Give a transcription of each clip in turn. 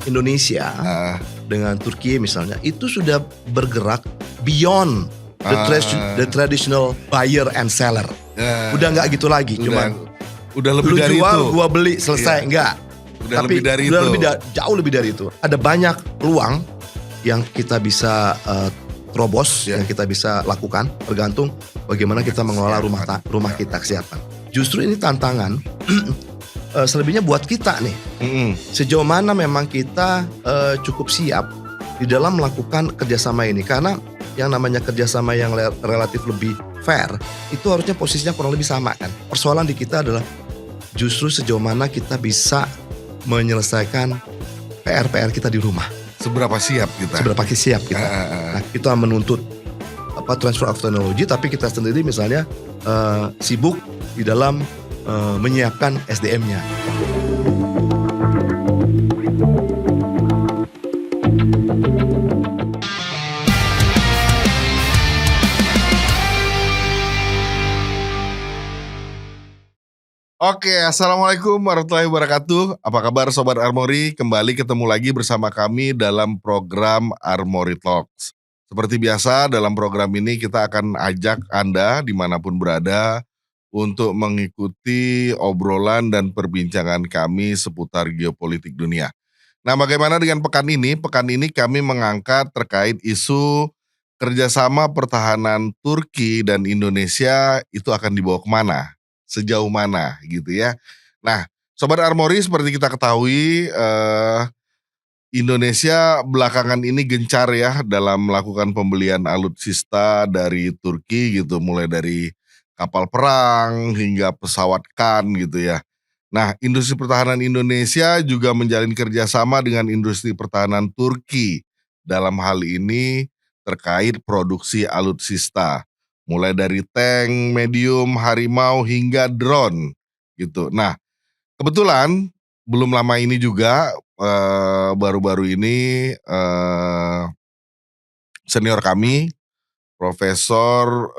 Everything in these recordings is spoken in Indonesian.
Indonesia Ah, dengan Turki misalnya itu sudah bergerak beyond the traditional buyer and seller. Udah nggak gitu lagi, udah lebih lu dari jual, itu. gua beli, selesai. Iya. Enggak. Udah Tapi lebih dari udah itu. jauh lebih dari itu. Ada banyak peluang yang kita bisa terobos, Iya. yang kita bisa lakukan, tergantung bagaimana kita mengelola rumah kita, kesiapan. Justru ini tantangan selebihnya buat kita nih. Sejauh mana memang kita cukup siap di dalam melakukan kerjasama ini. Karena yang namanya kerjasama yang relatif lebih fair, itu harusnya posisinya kurang lebih sama kan. Persoalan di kita adalah justru sejauh mana kita bisa menyelesaikan PR-PR kita di rumah. Seberapa siap kita? Seberapa siap kita. Nah, kita menuntut transfer of technology, tapi kita sendiri misalnya sibuk di dalam menyiapkan SDM-nya. Oke, assalamualaikum warahmatullahi wabarakatuh. Apa kabar Sobat Armory? Kembali ketemu lagi bersama kami dalam program Armory Talks. Seperti biasa dalam program ini kita akan ajak Anda dimanapun berada untuk mengikuti obrolan dan perbincangan kami seputar geopolitik dunia. Nah, bagaimana dengan pekan ini? Pekan ini kami mengangkat terkait isu kerjasama pertahanan Turki dan Indonesia itu akan dibawa kemana? Sejauh mana gitu ya. Nah, Sobat Armory seperti kita ketahui Indonesia belakangan ini gencar ya dalam melakukan pembelian alutsista dari Turki gitu, mulai dari kapal perang hingga pesawat kan gitu ya. Nah, industri pertahanan Indonesia juga menjalin kerjasama dengan industri pertahanan Turki dalam hal ini terkait produksi alutsista. Mulai dari tank, medium, harimau hingga drone gitu. Nah, kebetulan belum lama ini juga baru-baru ini senior kami Profesor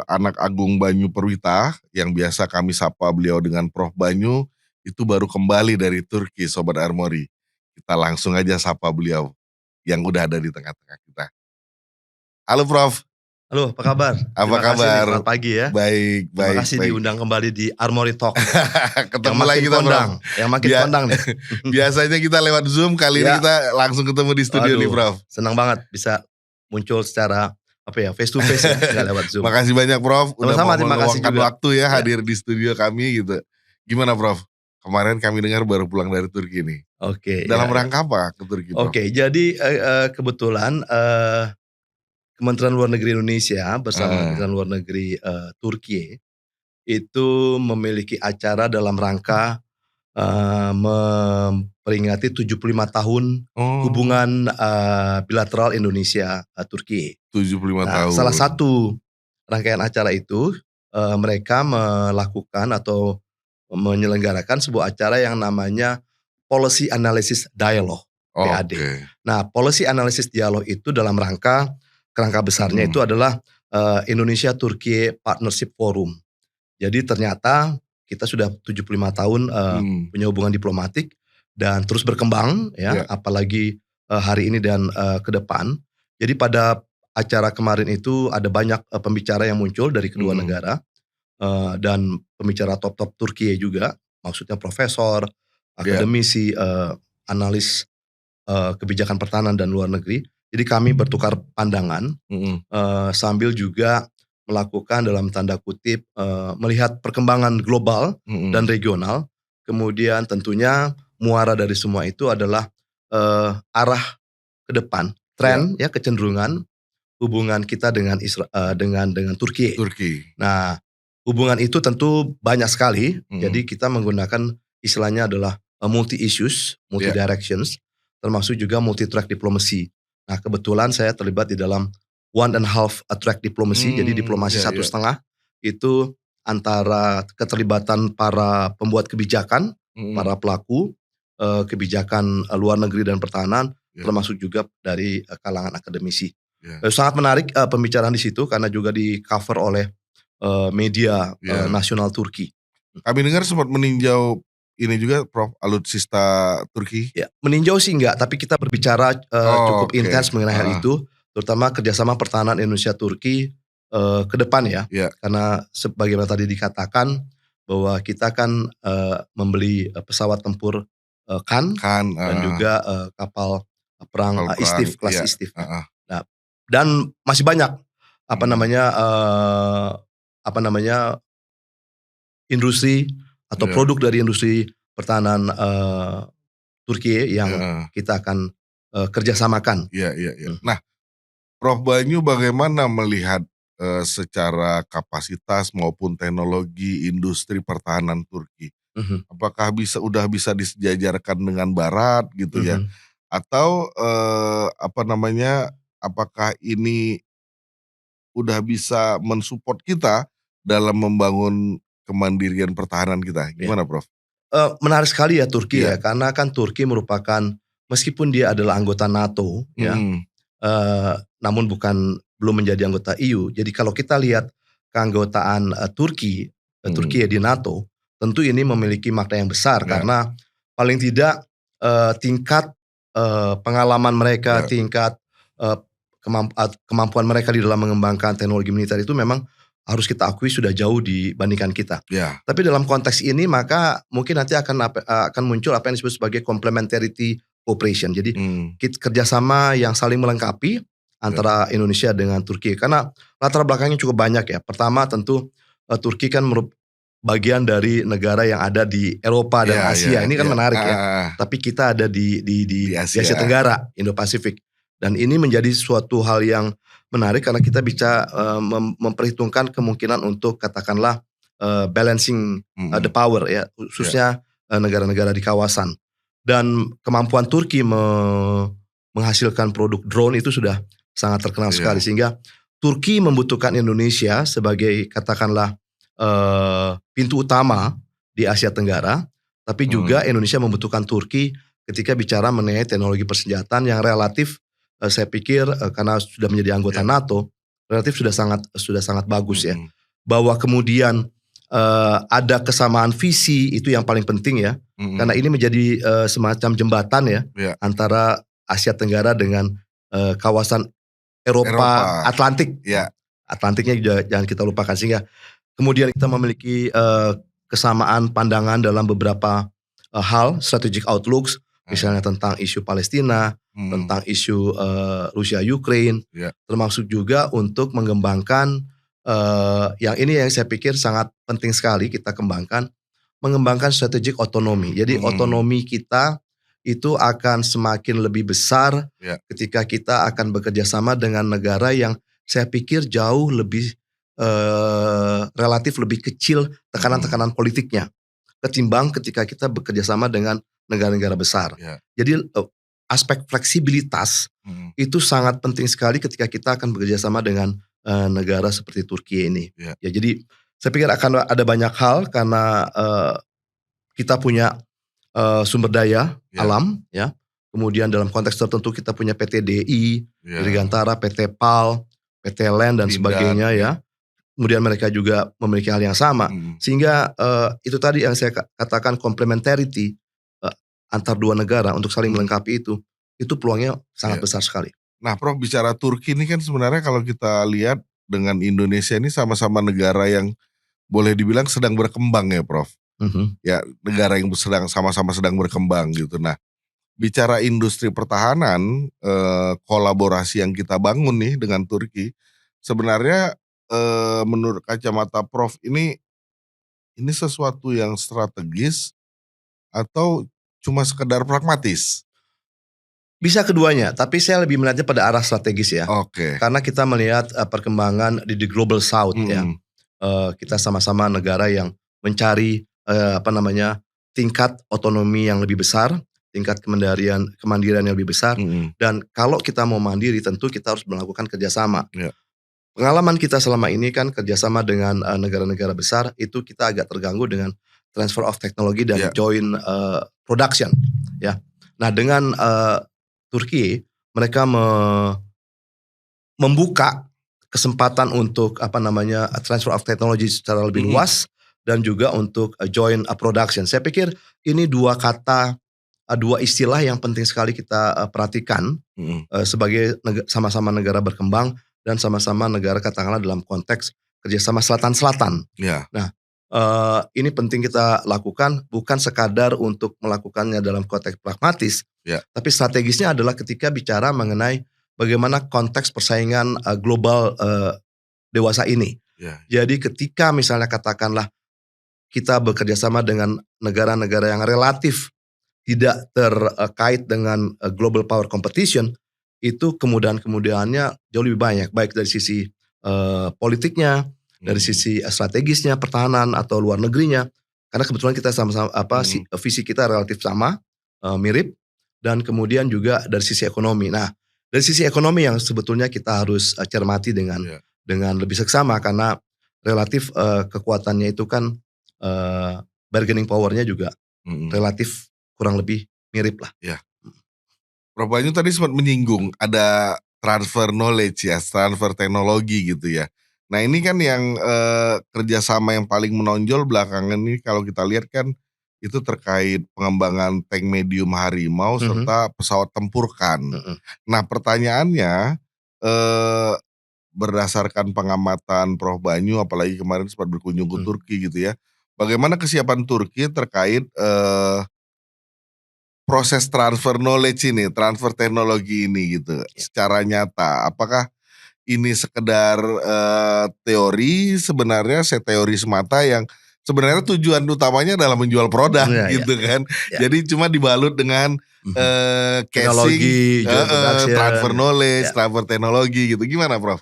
Anak Agung Banyu Perwita yang biasa kami sapa beliau dengan Prof Banyu itu baru kembali dari Turki, Sobat Armory. Kita langsung aja sapa beliau yang udah ada di tengah-tengah kita. Halo Prof. Halo, apa kabar? Apa Terima kasih kabar? nih, selamat pagi ya. Baik. Terima kasih diundang kembali di Armory Talk. Ketemu lagi kita kondang, yang makin kondang nih. Biasanya kita lewat Zoom, kali ini kita langsung ketemu di studio nih Prof. Senang banget bisa muncul secara face to face ya, nggak lewat Zoom. Makasih banyak Prof, udah Sama-sama, mau meluangkan waktu ya hadir di studio kami gitu. Gimana Prof? Kemarin kami dengar baru pulang dari Turki nih. Oke. Dalam rangka apa ke Turki Prof? Oke, jadi kebetulan Kementerian Luar Negeri Indonesia bersama Kementerian Luar Negeri Turki itu memiliki acara dalam rangka memperingati 75 tahun hubungan bilateral Indonesia Turki. 75 tahun. Salah satu rangkaian acara itu mereka melakukan atau menyelenggarakan sebuah acara yang namanya Policy Analysis Dialogue, PAD. Nah, Policy Analysis Dialogue itu dalam kerangka besarnya itu adalah Indonesia Turki Partnership Forum. Jadi ternyata kita sudah 75 tahun punya hubungan diplomatik dan terus berkembang ya, apalagi hari ini dan ke depan. Jadi pada acara kemarin itu ada banyak pembicara yang muncul dari kedua negara dan pembicara top-top Turki juga, maksudnya profesor, akademisi, analis kebijakan pertahanan dan luar negeri. Jadi kami bertukar pandangan sambil juga melakukan dalam tanda kutip melihat perkembangan global dan regional. Kemudian tentunya muara dari semua itu adalah arah ke depan, tren ya kecenderungan hubungan kita dengan dengan Turki. Nah, hubungan itu tentu banyak sekali. Jadi kita menggunakan istilahnya adalah multi issues, multi directions, termasuk juga multi track diplomacy. Nah, kebetulan saya terlibat di dalam 1.5 track diplomacy, jadi diplomasi 1,5 itu antara keterlibatan para pembuat kebijakan, para pelaku kebijakan luar negeri dan pertahanan, termasuk juga dari kalangan akademisi. Sangat menarik pembicaraan di situ karena juga di cover oleh media nasional Turki. Kami dengar sempat meninjau ini juga Prof, alutsista Turki? Ya, meninjau sih enggak, tapi kita berbicara cukup Oke, intens mengenai hal heeh, itu, terutama kerjasama pertahanan Indonesia Turki ke depan ya. iya, Karena sebagaimana tadi dikatakan bahwa kita kan membeli pesawat tempur Khan kan, dan heeh, juga kapal perang kapal perang, Istif, kelas iya, Istif ya. heeh, Nah, dan masih banyak apa mhm, namanya apa namanya industri atau iya, produk dari industri pertahanan Turki yang heeh, kita akan kerjasamakan. iya iya iya. Mhm, Nah, Prof Banyu bagaimana melihat, secara kapasitas maupun teknologi industri pertahanan Turki? mhm, Apakah udah bisa disejajarkan dengan barat gitu ya? mhm. Atau, apa namanya, apakah ini udah bisa men-support kita dalam membangun kemandirian pertahanan kita, Ya, gimana Prof? menarik sekali ya Turki Iya, ya, karena kan Turki merupakan meskipun dia adalah anggota NATO ya, mhm, namun belum menjadi anggota EU. Jadi kalau kita lihat keanggotaan Turki mhm, ya di NATO, tentu ini memiliki makna yang besar iya karena paling tidak tingkat pengalaman mereka, iya tingkat eee, kemampuan mereka di dalam mengembangkan teknologi militer itu memang harus kita akui sudah jauh dibandingkan kita. iya, Tapi dalam konteks ini maka mungkin nanti akan muncul apa yang disebut sebagai complementarity cooperation. Jadi mmm, kerjasama yang saling melengkapi iya antara Indonesia dengan Turki. Karena latar belakangnya cukup banyak ya. Pertama tentu Turki kan bagian dari negara yang ada di Eropa dan iya iya Asia. Ini kan iya, menarik ya. heeh, Tapi kita ada di di Asia Asia, Tenggara, Indo-Pasifik. Dan ini menjadi suatu hal yang menarik karena kita bisa memperhitungkan kemungkinan untuk katakanlah balancing the mhm, power ya, iya khususnya negara-negara di kawasan. Dan kemampuan Turki menghasilkan produk drone itu sudah sangat terkenal sekali iya, sehingga Turki membutuhkan Indonesia sebagai katakanlah pintu utama di Asia Tenggara, tapi mhm, juga Indonesia membutuhkan Turki ketika bicara mengenai teknologi persenjataan yang relatif saya pikir karena sudah menjadi anggota iya, NATO, relatif sudah sangat bagus ya. mhm, Bahwa kemudian ada kesamaan visi itu yang paling penting ya, karena mhm, ini menjadi semacam jembatan ya iya, antara Asia Tenggara dengan kawasan Eropa Eropa, Atlantik. iya, Atlantiknya jangan kita lupakan sehingga kemudian kita memiliki kesamaan pandangan dalam beberapa hal, strategic outlooks, heeh, misalnya tentang isu Palestina, mhm, tentang isu Rusia Ukraine, iya termasuk juga untuk mengembangkan yang ini yang saya pikir sangat penting sekali kita kembangkan, mengembangkan strategic otonomi. Jadi mhm, otonomi kita itu akan semakin lebih besar iya, ketika kita akan bekerja sama dengan negara yang saya pikir jauh lebih relatif lebih kecil mhm, tekanan-tekanan politiknya, ketimbang ketika kita bekerja sama dengan negara-negara besar. iya, Jadi, aspek fleksibilitas mhm, itu sangat penting sekali ketika kita akan bekerja sama dengan negara seperti Turki ini. iya Ya jadi, saya pikir akan ada banyak hal karena kita punya sumber daya iya alam ya, kemudian dalam konteks tertentu kita punya PT DI, iya, Dirgantara, PT PAL, PT LAN dan Pindad, sebagainya iya, ya. Kemudian mereka juga memiliki hal yang sama. mhm, Sehingga itu tadi yang saya katakan complementarity antar dua negara untuk saling mhm, melengkapi itu peluangnya sangat iya. besar sekali. Nah Prof bicara Turki ini kan sebenarnya kalau kita lihat dengan Indonesia ini sama-sama negara yang boleh dibilang sedang berkembang ya Prof. Mhm. Ya negara yang sama-sama sedang berkembang gitu. Nah bicara industri pertahanan, kolaborasi yang kita bangun nih dengan Turki, sebenarnya, menurut kacamata Prof ini sesuatu yang strategis atau cuma sekedar pragmatis? Bisa keduanya, tapi saya lebih melihatnya pada arah strategis ya. Oke, Karena kita melihat perkembangan di Global South ya. mhm, Kita sama-sama negara yang mencari apa namanya, tingkat otonomi yang lebih besar, tingkat kemandirian yang lebih besar, mhm, dan kalau kita mau mandiri tentu kita harus melakukan kerjasama. iya Pengalaman kita selama ini kan kerjasama dengan negara-negara besar itu kita agak terganggu dengan transfer of technology dan iya, joint production ya. Nah dengan Turki mereka membuka kesempatan untuk apa namanya transfer of technology secara lebih mhm, luas dan juga untuk joint production. Saya pikir ini dua kata, dua istilah yang penting sekali kita perhatikan sebagai sama-sama negara berkembang dan sama-sama negara katakanlah dalam konteks kerjasama selatan-selatan. Ya. Nah, ini penting kita lakukan bukan sekadar untuk melakukannya dalam konteks pragmatis, tapi strategisnya adalah ketika bicara mengenai bagaimana konteks persaingan global dewasa ini. Jadi ketika misalnya katakanlah kita bekerja sama dengan negara-negara yang relatif tidak terkait dengan global power competition, itu kemudahannya jauh lebih banyak, baik dari sisi politiknya, dari sisi strategisnya, pertahanan atau luar negerinya, karena kebetulan kita sama-sama visi kita relatif sama, mirip, dan kemudian juga dari sisi ekonomi. Nah, dari sisi ekonomi yang sebetulnya kita harus cermati dengan lebih seksama, karena relatif kekuatannya itu kan bargaining powernya juga relatif kurang lebih mirip lah. Ya. Prof Banyu tadi sempat menyinggung ada transfer knowledge ya, transfer teknologi gitu ya. Nah ini kan yang kerjasama yang paling menonjol belakangan ini kalau kita lihat kan itu terkait pengembangan tank medium Harimau serta pesawat tempur kan. Nah pertanyaannya berdasarkan pengamatan Prof Banyu, apalagi kemarin sempat berkunjung ke Turki gitu ya. Bagaimana kesiapan Turki terkait proses transfer knowledge ini, transfer teknologi ini gitu, secara nyata? Apakah ini sekedar teori, sebenarnya teori semata yang sebenarnya tujuan utamanya adalah menjual produk gitu kan. Jadi cuma dibalut dengan casing, transfer knowledge, transfer teknologi gitu. Gimana Prof?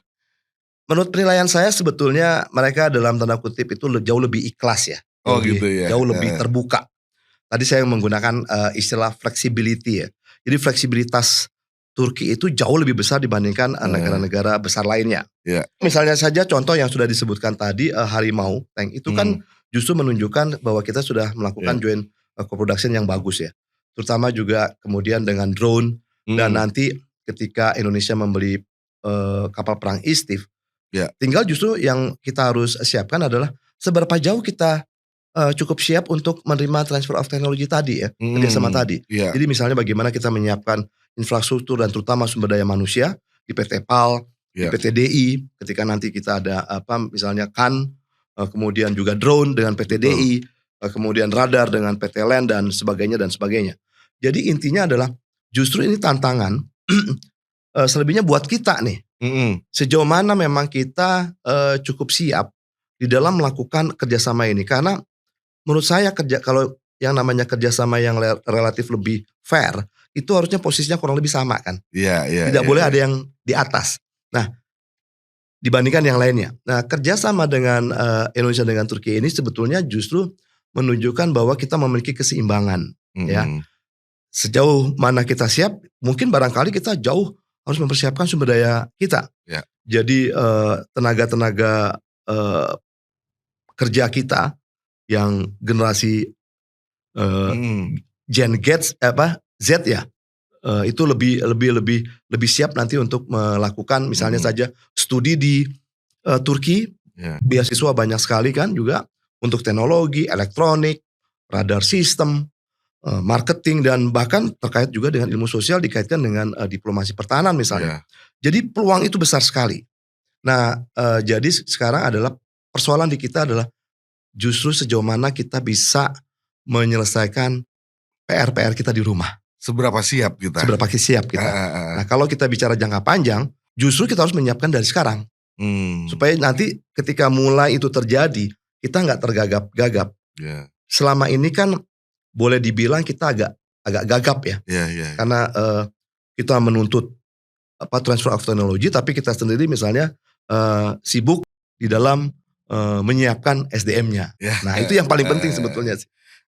Menurut penilaian saya sebetulnya mereka dalam tanda kutip itu jauh lebih ikhlas ya. Gitu ya. Jauh lebih terbuka. Tadi saya menggunakan istilah flexibility ya. Jadi fleksibilitas Turki itu jauh lebih besar dibandingkan negara-negara besar lainnya. Misalnya saja contoh yang sudah disebutkan tadi Harimau tank itu kan justru menunjukkan bahwa kita sudah melakukan joint co-production yang bagus ya. Terutama juga kemudian dengan drone dan nanti ketika Indonesia membeli kapal perang Istif, tinggal justru yang kita harus siapkan adalah seberapa jauh kita cukup siap untuk menerima transfer of technology tadi ya, kerjasama tadi. Jadi misalnya bagaimana kita menyiapkan infrastruktur dan terutama sumber daya manusia di PT PAL, di PT DI, ketika nanti kita ada misalnya KAN, kemudian juga drone dengan PT DI, kemudian radar dengan PT LAN dan sebagainya dan sebagainya. Jadi intinya adalah justru ini tantangan selebihnya buat kita nih. Sejauh mana memang kita cukup siap di dalam melakukan kerjasama ini, karena menurut saya kalau yang namanya kerjasama yang relatif lebih fair itu harusnya posisinya kurang lebih sama kan. Tidak boleh ada yang di atas. Nah dibandingkan yang lainnya. Nah kerjasama dengan Indonesia dengan Turki ini sebetulnya justru menunjukkan bahwa kita memiliki keseimbangan. Ya sejauh mana kita siap, mungkin barangkali kita jauh harus mempersiapkan sumber daya kita. Jadi tenaga-tenaga kerja kita yang generasi Gen Z ya, itu lebih siap nanti untuk melakukan misalnya saja studi di Turki, beasiswa banyak sekali kan juga untuk teknologi, elektronik, radar sistem, marketing dan bahkan terkait juga dengan ilmu sosial dikaitkan dengan diplomasi pertahanan misalnya. Jadi peluang itu besar sekali. Nah, jadi sekarang adalah persoalan di kita adalah justru sejauh mana kita bisa menyelesaikan PR-PR kita di rumah. Seberapa siap kita? Nah, kalau kita bicara jangka panjang, justru kita harus menyiapkan dari sekarang. Supaya nanti ketika mulai itu terjadi, kita nggak tergagap-gagap. Selama ini kan boleh dibilang kita agak gagap ya. Karena kita menuntut transfer of technology, tapi kita sendiri misalnya sibuk di dalam menyiapkan SDM-nya. Nah itu yang paling penting sebetulnya sih.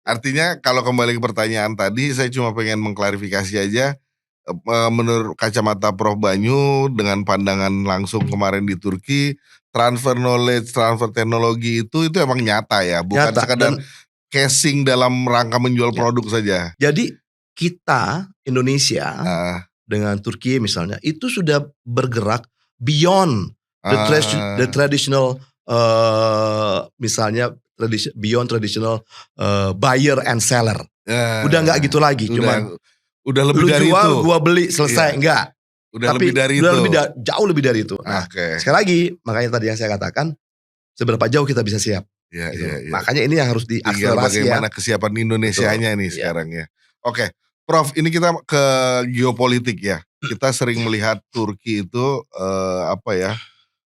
Artinya kalau kembali ke pertanyaan tadi, saya cuma pengen mengklarifikasi aja. Menurut kacamata Prof Banyu dengan pandangan langsung kemarin di Turki, transfer knowledge, transfer teknologi itu emang nyata ya, bukan sekadar casing dalam rangka menjual produk saja. Jadi kita Indonesia dengan Turki misalnya itu sudah bergerak beyond the traditional misalnya beyond traditional buyer and seller. Udah nggak gitu lagi, udah lebih lu dari jual, itu. gua beli, selesai. Enggak. Udah Tapi lebih dari udah itu. jauh lebih dari itu. Nah, sekali lagi, makanya tadi yang saya katakan, seberapa jauh kita bisa siap. Gitu. Makanya ini yang harus diakselerasi. Bagaimana kesiapan Indonesianya nih sekarang ya. Oke, Prof, ini kita ke geopolitik ya. Kita sering melihat Turki itu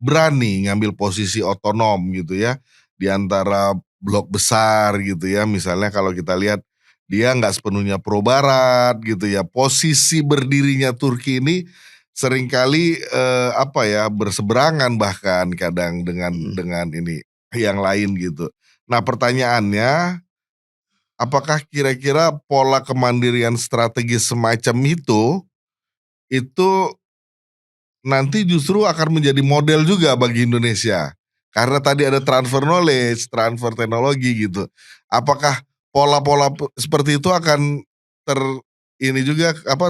berani ngambil posisi otonom gitu ya di antara blok besar gitu ya. Misalnya kalau kita lihat dia nggak sepenuhnya pro Barat gitu ya. Posisi berdirinya Turki ini seringkali berseberangan bahkan kadang dengan ini yang lain gitu. Nah pertanyaannya, apakah kira-kira pola kemandirian strategis semacam itu nanti justru akan menjadi model juga bagi Indonesia? Karena tadi ada transfer knowledge, transfer teknologi gitu. Apakah pola-pola seperti itu akan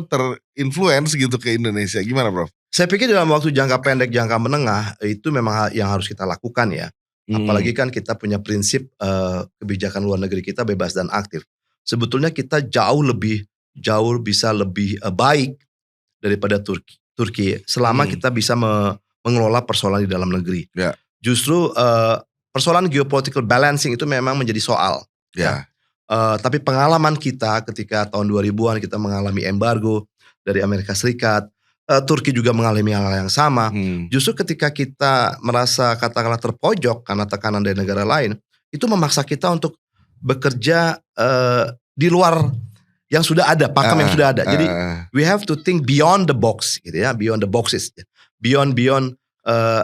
terinfluence gitu ke Indonesia? Gimana, Prof? Saya pikir dalam waktu jangka pendek, jangka menengah itu memang yang harus kita lakukan ya. Apalagi kan kita punya prinsip kebijakan luar negeri kita bebas dan aktif. Sebetulnya kita jauh bisa lebih baik daripada Turki selama kita bisa mengelola persoalan di dalam negeri. Justru persoalan geopolitical balancing itu memang menjadi soal. Tapi pengalaman kita ketika tahun 2000-an kita mengalami embargo dari Amerika Serikat, Turki juga mengalami hal yang sama. Justru ketika kita merasa katakanlah terpojok karena tekanan dari negara lain, itu memaksa kita untuk bekerja di luar yang sudah ada, pakem yang sudah ada. Jadi we have to think beyond the box, gitu ya, beyond the boxes, beyond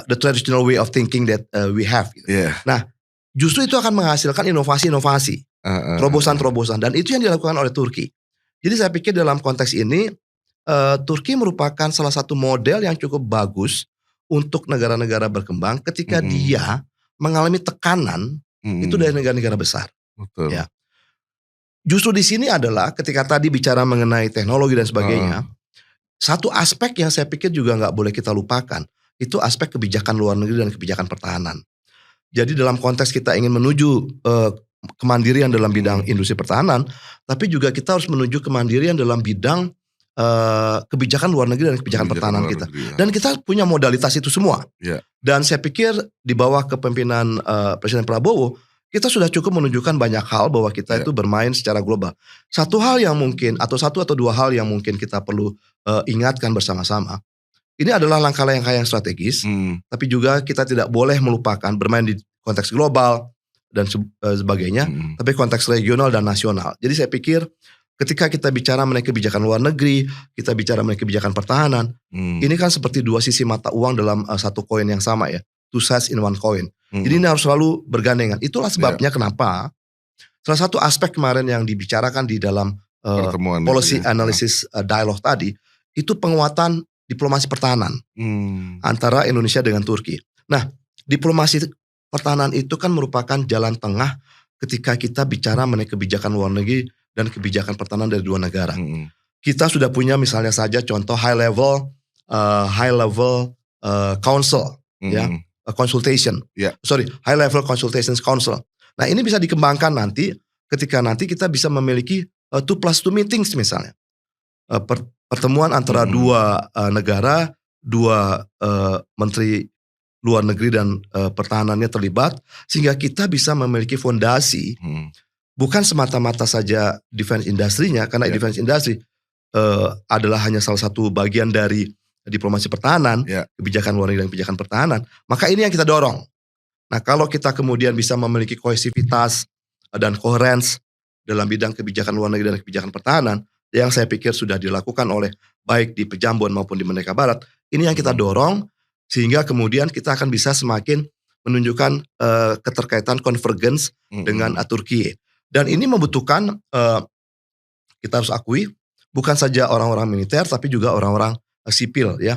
the traditional way of thinking that we have. Gitu. Nah, justru itu akan menghasilkan inovasi-inovasi, terobosan-terobosan, dan itu yang dilakukan oleh Turki. Jadi saya pikir dalam konteks ini Turki merupakan salah satu model yang cukup bagus untuk negara-negara berkembang ketika dia mengalami tekanan itu dari negara-negara besar. Betul. Ya. Justru di sini adalah ketika tadi bicara mengenai teknologi dan sebagainya, satu aspek yang saya pikir juga nggak boleh kita lupakan, itu aspek kebijakan luar negeri dan kebijakan pertahanan. Jadi dalam konteks kita ingin menuju kemandirian dalam bidang industri pertahanan, tapi juga kita harus menuju kemandirian dalam bidang kebijakan luar negeri dan kebijakan pertahanan kita. Dan kita punya modalitas itu semua. Dan saya pikir di bawah kepemimpinan Presiden Prabowo, kita sudah cukup menunjukkan banyak hal bahwa kita itu bermain secara global. Satu atau dua hal yang mungkin kita perlu ingatkan bersama-sama. Ini adalah langkah-langkah yang strategis, tapi juga kita tidak boleh melupakan bermain di konteks global dan sebagainya, tapi konteks regional dan nasional. Jadi saya pikir ketika kita bicara mengenai kebijakan luar negeri, kita bicara mengenai kebijakan pertahanan, ini kan seperti dua sisi mata uang dalam satu koin yang sama ya, two sides in one coin. Jadi ini harus selalu bergandengan. Itulah sebabnya kenapa salah satu aspek kemarin yang dibicarakan di dalam policy analysis dialogue tadi, itu penguatan diplomasi pertahanan antara Indonesia dengan Turki. Nah, diplomasi pertahanan itu kan merupakan jalan tengah ketika kita bicara mengenai kebijakan luar negeri dan kebijakan pertahanan dari dua negara. Kita sudah punya misalnya saja contoh high level council, high level consultations council. Nah ini bisa dikembangkan nanti ketika nanti kita bisa memiliki 2+2 meetings misalnya, pertemuan antara dua negara, dua menteri luar negeri dan pertahanannya terlibat, sehingga kita bisa memiliki fondasi. Bukan semata-mata saja defense industrinya, karena defense industry adalah hanya salah satu bagian dari diplomasi pertahanan, kebijakan luar negeri dan kebijakan pertahanan. Maka ini yang kita dorong. Nah kalau kita kemudian bisa memiliki kohesivitas dan koherens dalam bidang kebijakan luar negeri dan kebijakan pertahanan, yang saya pikir sudah dilakukan oleh baik di Pejambon maupun di Merdeka Barat, ini yang kita dorong, sehingga kemudian kita akan bisa semakin menunjukkan keterkaitan convergence dengan Turki. Dan ini membutuhkan, kita harus akui, bukan saja orang-orang militer, tapi juga orang-orang sipil ya,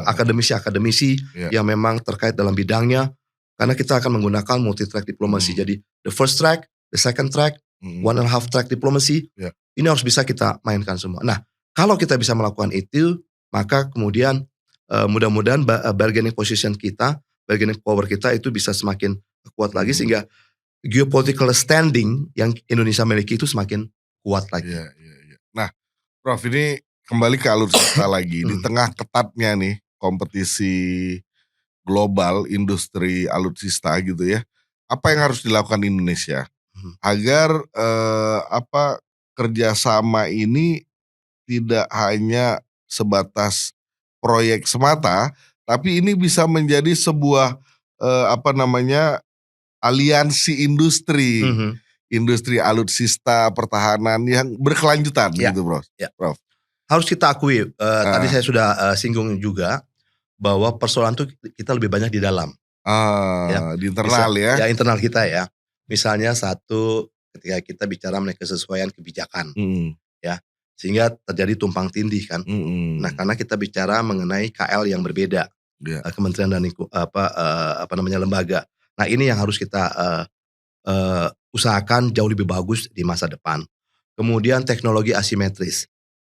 akademisi-akademisi yang memang terkait dalam bidangnya, karena kita akan menggunakan multi-track diplomasi. Jadi the first track, the second track, 1.5 track diplomasi, ini harus bisa kita mainkan semua. Nah, kalau kita bisa melakukan itu, maka kemudian mudah-mudahan bargaining position kita, bargaining power kita itu bisa semakin kuat lagi, sehingga geopolitical standing yang Indonesia miliki itu semakin kuat lagi. Iya. Nah, Prof, ini kembali ke alutsista lagi. Di tengah ketatnya nih kompetisi global industri alutsista gitu ya. Apa yang harus dilakukan Indonesia agar kerjasama ini tidak hanya sebatas proyek semata, tapi ini bisa menjadi sebuah aliansi industri, industri alutsista pertahanan yang berkelanjutan gitu, Bro. Ya. Prof. Harus kita akui, tadi saya sudah singgung juga bahwa persoalan itu kita lebih banyak di dalam. Di internal ya. Ya internal kita ya. Misalnya satu, ketika kita bicara mengenai kesesuaian kebijakan, ya, sehingga terjadi tumpang tindih kan. Nah, karena kita bicara mengenai KL yang berbeda, kementerian dan lembaga. Nah, ini yang harus kita usahakan jauh lebih bagus di masa depan. Kemudian teknologi asimetris.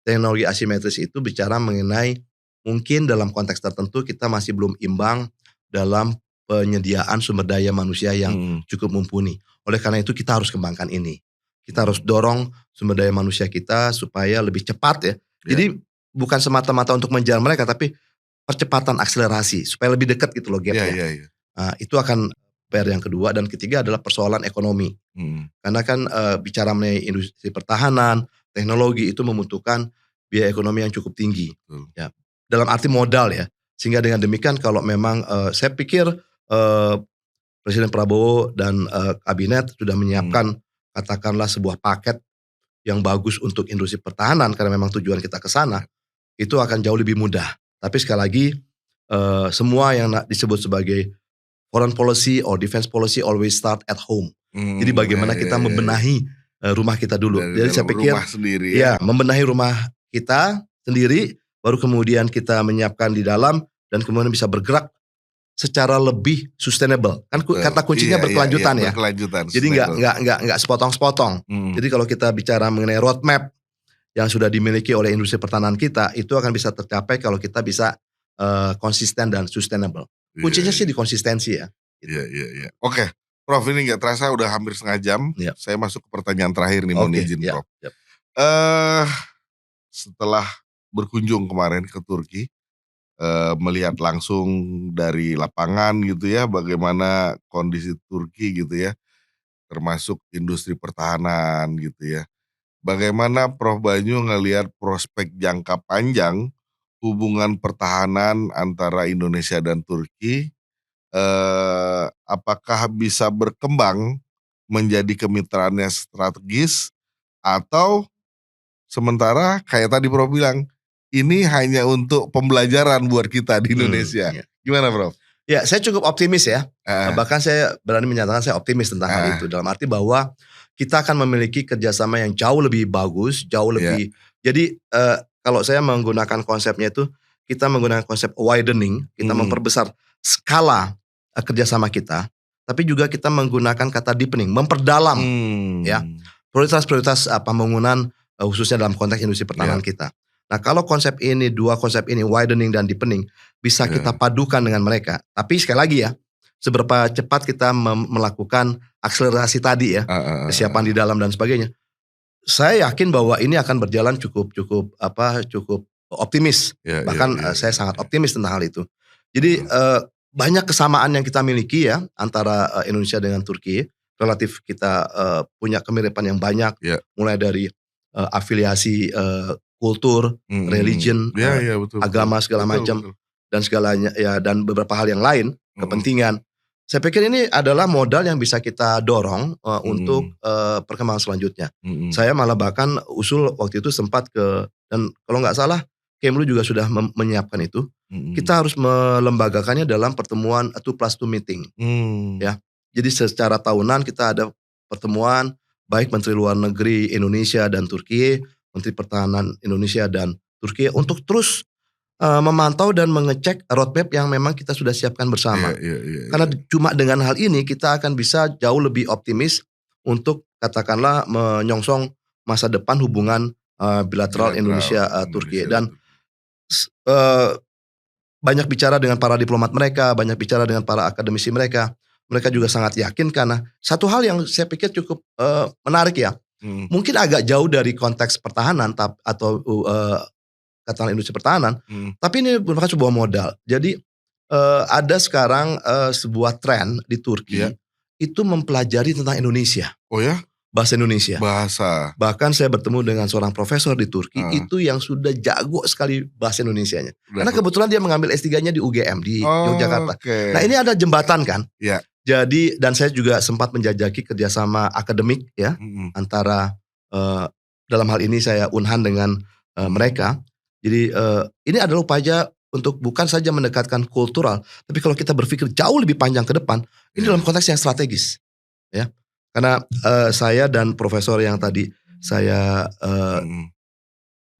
Teknologi asimetris itu bicara mengenai mungkin dalam konteks tertentu kita masih belum imbang dalam penyediaan sumber daya manusia yang cukup mumpuni. Oleh karena itu kita harus kembangkan ini. Kita harus dorong sumber daya manusia kita supaya lebih cepat ya. Jadi bukan semata-mata untuk mengejar mereka, tapi percepatan akselerasi supaya lebih dekat gitu loh gapnya. Nah, itu akan PR yang kedua, dan ketiga adalah persoalan ekonomi. Karena kan bicara mengenai industri pertahanan, teknologi itu membutuhkan biaya ekonomi yang cukup tinggi. Ya. Dalam arti modal ya. Sehingga dengan demikian kalau memang saya pikir Presiden Prabowo dan kabinet sudah menyiapkan katakanlah sebuah paket yang bagus untuk industri pertahanan, karena memang tujuan kita ke sana, itu akan jauh lebih mudah. Tapi sekali lagi semua yang disebut sebagai foreign policy or defense policy always start at home. Jadi bagaimana kita membenahi rumah kita dulu. Jadi saya pikir membenahi rumah kita sendiri, baru kemudian kita menyiapkan di dalam, dan kemudian bisa bergerak secara lebih sustainable. Kan kata kuncinya berkelanjutan ya. Jadi nggak sepotong-sepotong. Jadi kalau kita bicara mengenai roadmap yang sudah dimiliki oleh industri pertahanan kita, itu akan bisa tercapai kalau kita bisa konsisten dan sustainable. Kuncinya sih di konsistensi ya. Iya. Oke, Prof, ini nggak terasa udah hampir setengah jam. Saya masuk ke pertanyaan terakhir nih, mohon izin Prof. Setelah berkunjung kemarin ke Turki, melihat langsung dari lapangan gitu ya, bagaimana kondisi Turki gitu ya, termasuk industri pertahanan gitu ya. Bagaimana Prof Banyu ngelihat prospek jangka panjang hubungan pertahanan antara Indonesia dan Turki, apakah bisa berkembang menjadi kemitraan yang strategis, atau sementara kayak tadi Prof bilang, ini hanya untuk pembelajaran buat kita di Indonesia. Gimana Prof? Ya, saya cukup optimis ya. Bahkan saya berani menyatakan saya optimis tentang hal itu. Dalam arti bahwa kita akan memiliki kerjasama yang jauh lebih bagus, jauh lebih. Jadi kalau saya menggunakan konsepnya itu, kita menggunakan konsep widening, kita memperbesar skala kerjasama kita, tapi juga kita menggunakan kata deepening, memperdalam ya prioritas-prioritas pembangunan khususnya dalam konteks industri pertahanan kita. Nah, kalau konsep ini, dua konsep ini, widening dan deepening, bisa kita padukan dengan mereka. Tapi sekali lagi ya, seberapa cepat kita melakukan akselerasi tadi ya, kesiapan di dalam dan sebagainya. Saya yakin bahwa ini akan berjalan cukup optimis. Bahkan saya sangat optimis tentang hal itu. Jadi banyak kesamaan yang kita miliki ya antara Indonesia dengan Turki. Relatif kita punya kemiripan yang banyak, mulai dari afiliasi kultur, religion, betul, agama segala macam, dan segalanya ya, dan beberapa hal yang lain, kepentingan. Saya pikir ini adalah modal yang bisa kita dorong untuk perkembangan selanjutnya. Saya malah bahkan usul waktu itu sempat dan kalau nggak salah Kemlu juga sudah menyiapkan itu. Kita harus melembagakannya dalam pertemuan 2+2 meeting. Ya, jadi secara tahunan kita ada pertemuan baik Menteri Luar Negeri Indonesia dan Turki, Menteri Pertahanan Indonesia dan Turki, untuk terus memantau dan mengecek roadmap yang memang kita sudah siapkan bersama. Karena cuma dengan hal ini kita akan bisa jauh lebih optimis untuk katakanlah menyongsong masa depan hubungan bilateral Indonesia-Turki. Dan banyak bicara dengan para diplomat mereka, banyak bicara dengan para akademisi mereka. mereka juga sangat yakin karena satu hal yang saya pikir cukup menarik ya. Mungkin agak jauh dari konteks pertahanan atau katakanlah industri pertahanan, tapi ini merupakan sebuah modal. Jadi ada sekarang sebuah tren di Turki itu mempelajari tentang Indonesia. Oh ya? Bahasa Indonesia. Bahasa. Bahkan saya bertemu dengan seorang profesor di Turki itu yang sudah jago sekali bahasa Indonesianya. Karena kebetulan dia mengambil S3-nya di UGM di Yogyakarta. Nah ini ada jembatan kan. Iya. Jadi dan saya juga sempat menjajaki kerjasama akademik ya antara dalam hal ini saya Unhan dengan mereka. Jadi ini adalah upaya untuk bukan saja mendekatkan kultural, tapi kalau kita berpikir jauh lebih panjang ke depan, ini dalam konteks yang strategis, ya. Karena saya dan profesor yang tadi saya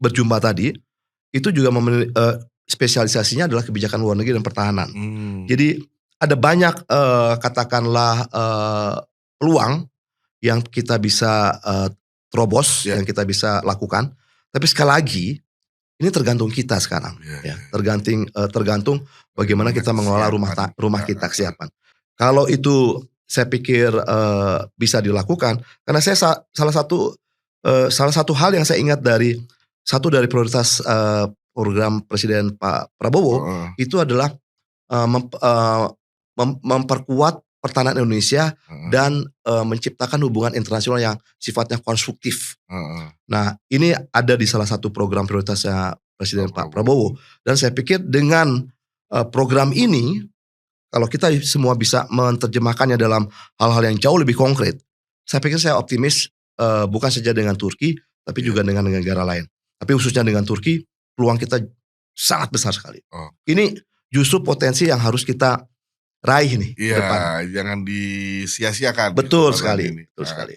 berjumpa tadi, itu juga spesialisasinya adalah kebijakan luar negeri dan pertahanan. Jadi ada banyak katakanlah peluang yang kita bisa terobos, yang kita bisa lakukan. Tapi sekali lagi, ini tergantung kita sekarang, ya. Tergantung bagaimana kita mengelola rumah kita, kesiapan. Kalau itu saya pikir bisa dilakukan, karena saya salah satu hal yang saya ingat dari prioritas program Presiden Pak Prabowo itu adalah memperkuat pertahanan Indonesia dan menciptakan hubungan internasional yang sifatnya konstruktif. Nah ini ada di salah satu program prioritasnya Presiden Pak Prabowo. Dan saya pikir dengan program ini, kalau kita semua bisa menerjemahkannya dalam hal-hal yang jauh lebih konkret, saya pikir saya optimis bukan saja dengan Turki, tapi juga dengan negara lain. Tapi khususnya dengan Turki, peluang kita sangat besar sekali. Ini justru potensi yang harus kita raih nih ke depan. Jangan disia-siakan. Betul sekali. Betul sekali.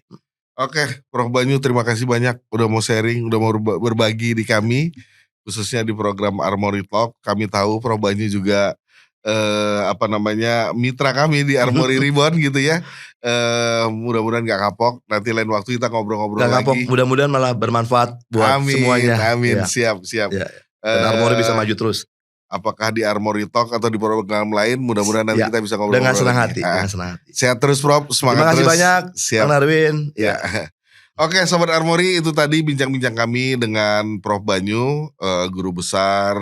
Oke, Prof Banyu, terima kasih banyak udah mau sharing, udah mau berbagi di kami, khususnya di program Armory Talk. Kami tahu Prof Banyu juga mitra kami di Armory Reborn gitu ya. Mudah-mudahan gak kapok. Nanti lain waktu kita ngobrol-ngobrol lagi. Kapok, mudah-mudahan malah bermanfaat buat semuanya. Amin, siap. Ya. Dan Armory bisa maju terus. Apakah di Armory Talk atau di program lain, mudah-mudahan nanti kita bisa ngobrol dengan senang hati. Sehat terus Prof, semangat terus. Terima kasih banyak, siap. Bang Darwin. Ya. Oke, Sobat Armory, itu tadi bincang-bincang kami dengan Prof Banyu, guru besar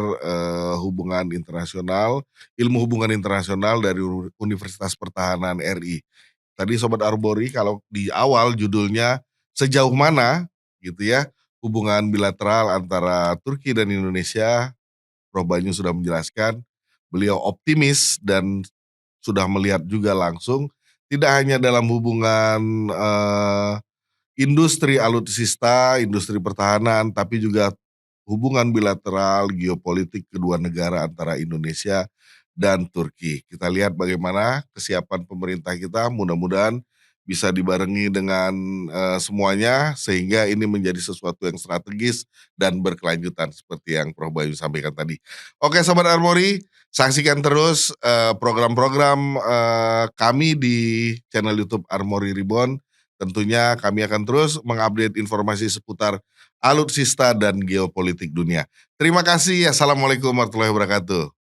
hubungan internasional, ilmu hubungan internasional dari Universitas Pertahanan RI. Tadi Sobat Armory, kalau di awal judulnya sejauh mana gitu ya hubungan bilateral antara Turki dan Indonesia, Prof Banyu sudah menjelaskan, beliau optimis dan sudah melihat juga langsung, tidak hanya dalam hubungan industri alutsista, industri pertahanan, tapi juga hubungan bilateral, geopolitik kedua negara antara Indonesia dan Turki. Kita lihat bagaimana kesiapan pemerintah kita, mudah-mudahan bisa dibarengi dengan semuanya sehingga ini menjadi sesuatu yang strategis dan berkelanjutan seperti yang Prof Banyu sampaikan tadi. Oke Sobat Armory, saksikan terus program-program kami di channel YouTube Armory Reborn. Tentunya kami akan terus mengupdate informasi seputar alutsista dan geopolitik dunia. Terima kasih. Assalamualaikum warahmatullahi wabarakatuh.